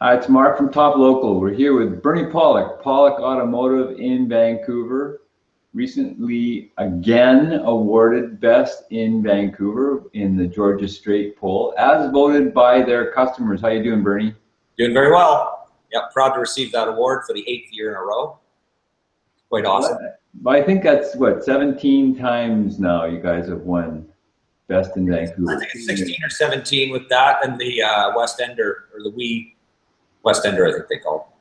Hi, it's Mark from Top Local. We're here with Bernie Pawlik, Pawlik Automotive in Vancouver. Recently, again, awarded Best in Vancouver in the Georgia Straight poll, as voted by their customers. How you doing, Bernie? Doing very well. Yep, proud to receive that award for the 8th year in a row. Quite awesome. But I think that's, what, 17 times now you guys have won Best in Vancouver. I think it's 16 or 17 with that and the West Ender, or the West Ender, I think they call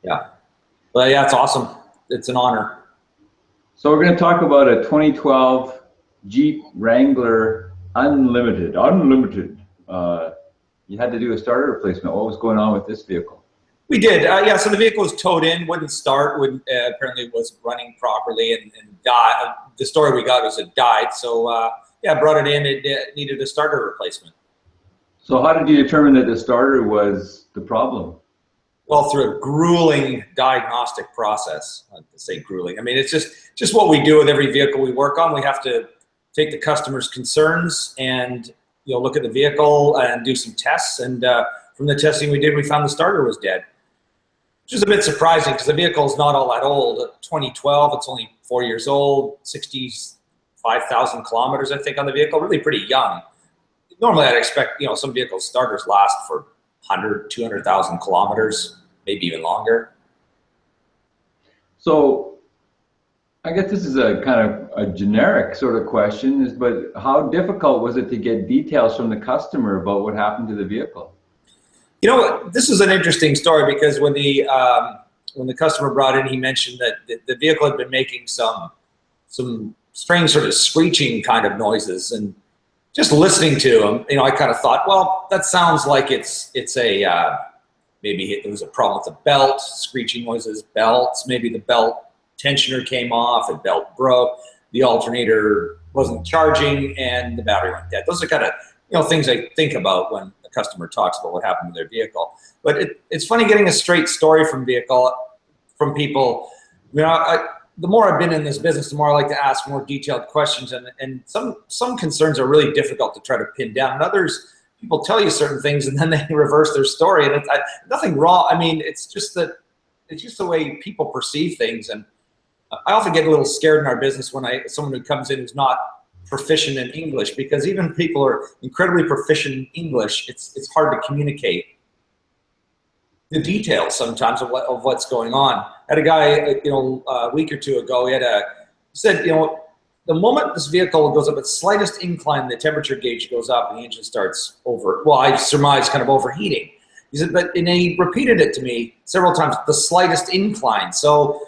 it. Yeah. But yeah, it's awesome. It's an honor. So we're going to talk about a 2012 Jeep Wrangler Unlimited. You had to do a starter replacement. What was going on with this vehicle? We did. Yeah, so the vehicle was towed in, wouldn't start, apparently wasn't running properly, and died. The story we got was it died. So yeah, brought it in. It needed a starter replacement. So how did you determine that the starter was the problem? Well, through a grueling diagnostic process. I like to say grueling. I mean, it's just what we do with every vehicle we work on. We have to take the customer's concerns and look at the vehicle and do some tests. And from the testing we did, we found the starter was dead, which is a bit surprising because the vehicle is not all that old. 2012, it's only 4 years old, 65,000 kilometers, I think, on the vehicle. Really pretty young. Normally, I'd expect some vehicles starters last for 100, 200,000 kilometers, maybe even longer. So I guess this is a kind of a generic sort of question, but how difficult was it to get details from the customer about what happened to the vehicle? This is an interesting story because when the customer brought in, he mentioned that the vehicle had been making some strange sort of screeching kind of noises, and just listening to him, I kind of thought, well, that sounds like it's a maybe it was a problem with the belt, screeching noises, belts. Maybe the belt tensioner came off, the belt broke, the alternator wasn't charging, and the battery went dead. Those are kind of things I think about when a customer talks about what happened to their vehicle. But it's funny getting a straight story from people. The more I've been in this business, the more I like to ask more detailed questions, and some concerns are really difficult to try to pin down. And others, people tell you certain things and then they reverse their story, and it's nothing wrong. I mean, it's just the way people perceive things. And I often get a little scared in our business when someone who comes in who's not proficient in English, because even people are incredibly proficient in English, it's hard to communicate the details sometimes of what's going on. I had a guy, a week or two ago, he said, the moment this vehicle goes up at slightest incline, the temperature gauge goes up and the engine starts I surmise kind of overheating. He said, and he repeated it to me several times, the slightest incline. So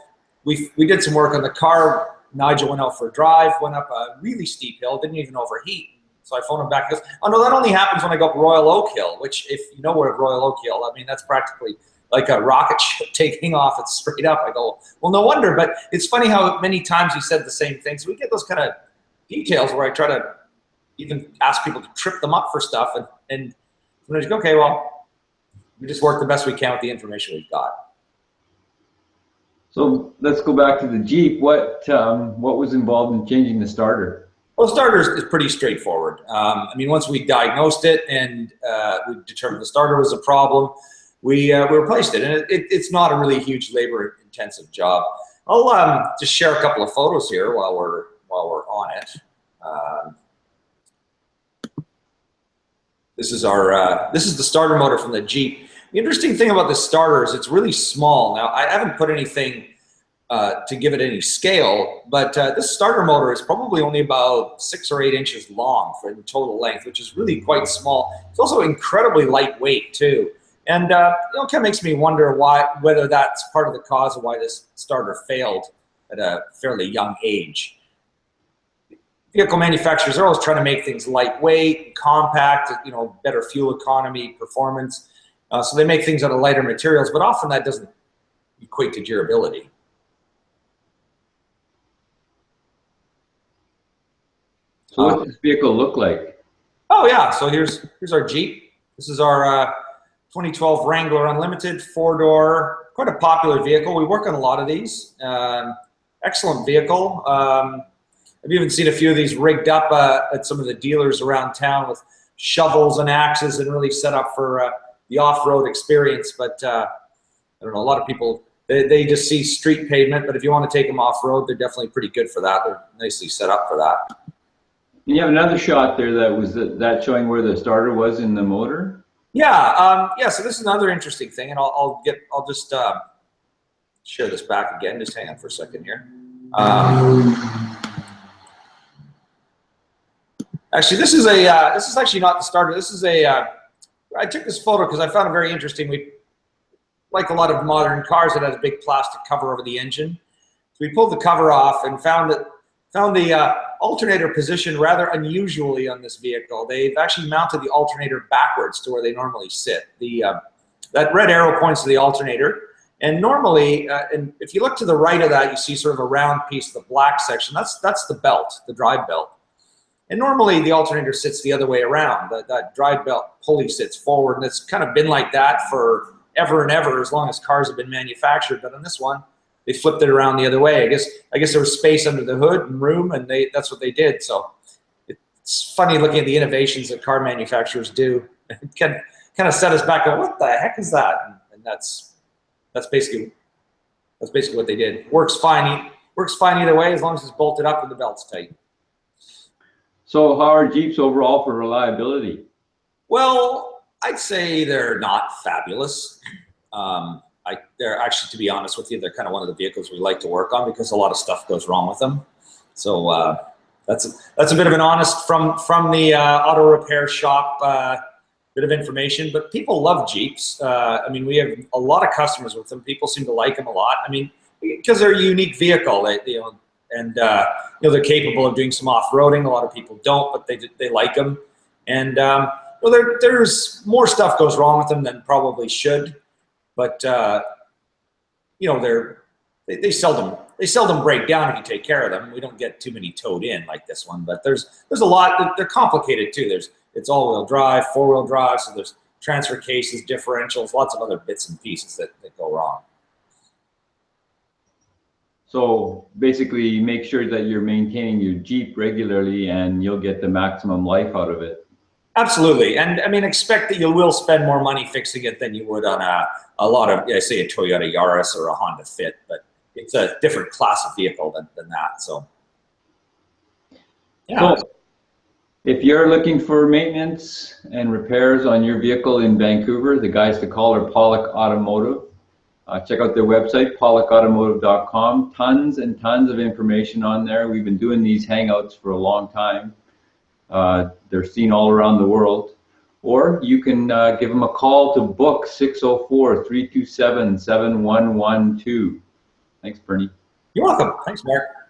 we did some work on the car. Nigel went out for a drive, went up a really steep hill, didn't even overheat. So I phoned him back. He goes, oh no, that only happens when I go up Royal Oak Hill, which, if you know where Royal Oak Hill, I mean, that's practically like a rocket ship taking off. It's straight up. I go, well, no wonder. But it's funny how many times he said the same thing. So we get those kind of details where I try to even ask people to trip them up for stuff. And sometimes you go, okay, well, we just work the best we can with the information we've got. So let's go back to the Jeep. What was involved in changing the starter? Well, the starter is pretty straightforward. I mean, once we diagnosed it and we determined the starter was a problem, we replaced it. And it's not a really huge labor-intensive job. I'll just share a couple of photos here while we're on it. This is the starter motor from the Jeep. The interesting thing about this starter is it's really small. Now, I haven't put anything to give it any scale, but this starter motor is probably only about 6 or 8 inches long for the total length, which is really quite small. It's also incredibly lightweight too, and it kind of makes me wonder whether that's part of the cause of why this starter failed at a fairly young age. Vehicle manufacturers are always trying to make things lightweight, compact, better fuel economy, performance. So they make things out of lighter materials, but often that doesn't equate to durability. So what does this vehicle look like? Oh yeah, so here's our Jeep. This is our 2012 Wrangler Unlimited 4-door, quite a popular vehicle. We work on a lot of these. Excellent vehicle. I've even seen a few of these rigged up at some of the dealers around town with shovels and axes and really set up for the off-road experience. But I don't know, a lot of people, they just see street pavement, but if you want to take them off-road, they're definitely pretty good for that. They're nicely set up for that. You have another shot there that was that showing where the starter was in the motor. Yeah, yeah. So this is another interesting thing, and I'll just share this back again. Just hang on for a second here. Actually, this is actually not the starter. This is I took this photo because I found it very interesting. We, like a lot of modern cars, it has a big plastic cover over the engine. So we pulled the cover off and found the alternator position rather unusually on this vehicle. They've actually mounted the alternator backwards to where they normally sit. That red arrow points to the alternator. And normally, and if you look to the right of that, you see sort of a round piece, the black section. That's the belt, the drive belt. And normally the alternator sits the other way around. That drive belt pulley sits forward, and it's kind of been like that for ever and ever, as long as cars have been manufactured. But on this one, they flipped it around the other way. I guess there was space under the hood and room, and that's what they did. So it's funny looking at the innovations that car manufacturers do. It can kind of set us back on what the heck is that? And that's basically what they did. Works fine either way, as long as it's bolted up and the belt's tight. So how are Jeeps overall for reliability? Well, I'd say they're not fabulous. They're actually, to be honest with you, they're kind of one of the vehicles we like to work on because a lot of stuff goes wrong with them. So that's a bit of an honest from the auto repair shop bit of information. But people love Jeeps. I mean, we have a lot of customers with them. People seem to like them a lot. I mean, because they're a unique vehicle. They're capable of doing some off-roading. A lot of people don't, but they like them. And there's more stuff goes wrong with them than probably should. But they seldom break down if you take care of them. We don't get too many towed in like this one. But there's a lot. They're complicated too. It's all-wheel drive, four-wheel drive. So there's transfer cases, differentials, lots of other bits and pieces that go wrong. So basically, make sure that you're maintaining your Jeep regularly, and you'll get the maximum life out of it. Absolutely, and I mean, expect that you will spend more money fixing it than you would on a lot of, say, a Toyota Yaris or a Honda Fit, but it's a different class of vehicle than that. So, yeah. So, if you're looking for maintenance and repairs on your vehicle in Vancouver, the guys to call are Pawlik Automotive. Check out their website, pawlikautomotive.com. Tons and tons of information on there. We've been doing these hangouts for a long time. They're seen all around the world. Or you can give them a call to book 604-327-7112. Thanks, Bernie. You're welcome. Thanks, Mark.